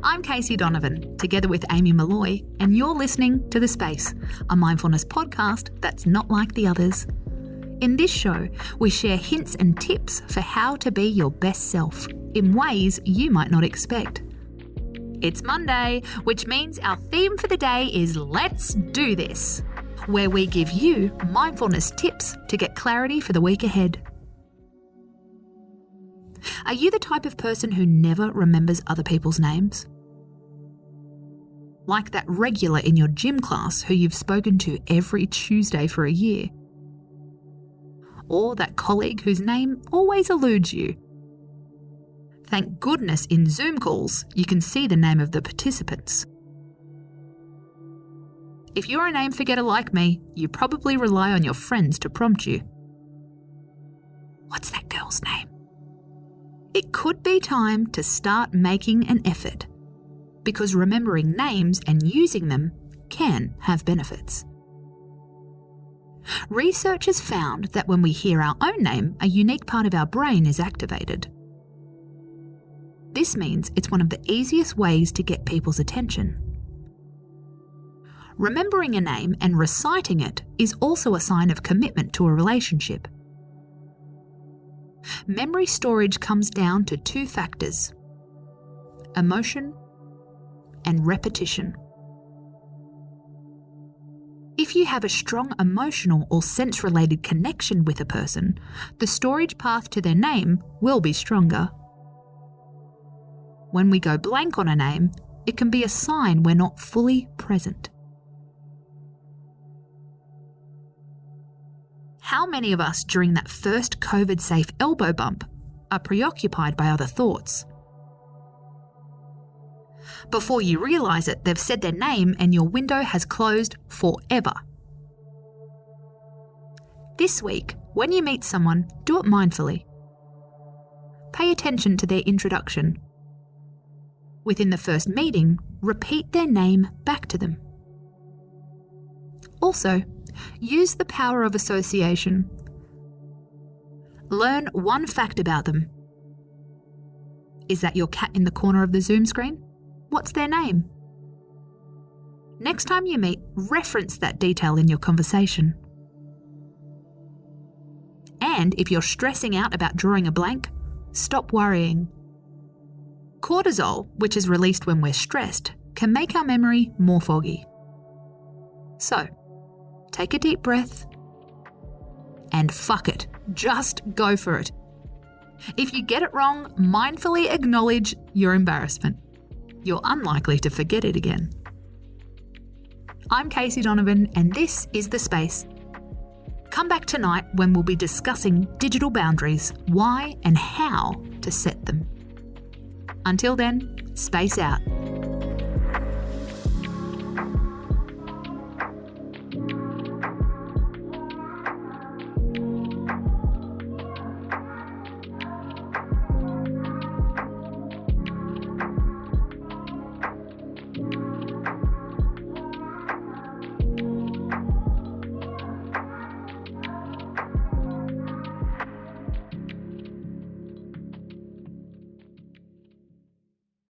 I'm Casey Donovan, together with Amy Malloy, and you're listening to The Space, a mindfulness podcast that's not like the others. In this show, we share hints and tips for how to be your best self in ways you might not expect. It's Monday, which means our theme for the day is Let's Do This, where we give you mindfulness tips to get clarity for the week ahead. Are you the type of person who never remembers other people's names? Like that regular in your gym class who you've spoken to every Tuesday for a year? Or that colleague whose name always eludes you? Thank goodness in Zoom calls you can see the name of the participants. If you're a name forgetter like me, you probably rely on your friends to prompt you. What's that girl's name? It could be time to start making an effort, because remembering names and using them can have benefits. Research has found that when we hear our own name, a unique part of our brain is activated. This means it's one of the easiest ways to get people's attention. Remembering a name and reciting it is also a sign of commitment to a relationship. Memory storage comes down to two factors: emotion and repetition. If you have a strong emotional or sense-related connection with a person, the storage path to their name will be stronger. When we go blank on a name, it can be a sign we're not fully present. How many of us during that first COVID-safe elbow bump are preoccupied by other thoughts? Before you realise it, they've said their name and your window has closed forever. This week, when you meet someone, do it mindfully. Pay attention to their introduction. Within the first meeting, repeat their name back to them. Also, use the power of association. Learn one fact about them. Is that your cat in the corner of the Zoom screen? What's their name? Next time you meet, reference that detail in your conversation. And if you're stressing out about drawing a blank, stop worrying. Cortisol, which is released when we're stressed, can make our memory more foggy. So, take a deep breath and fuck it, just go for it. If you get it wrong, mindfully acknowledge your embarrassment. You're unlikely to forget it again. I'm Casey Donovan, and this is The Space. Come back tonight when we'll be discussing digital boundaries, why and how to set them. Until then, space out.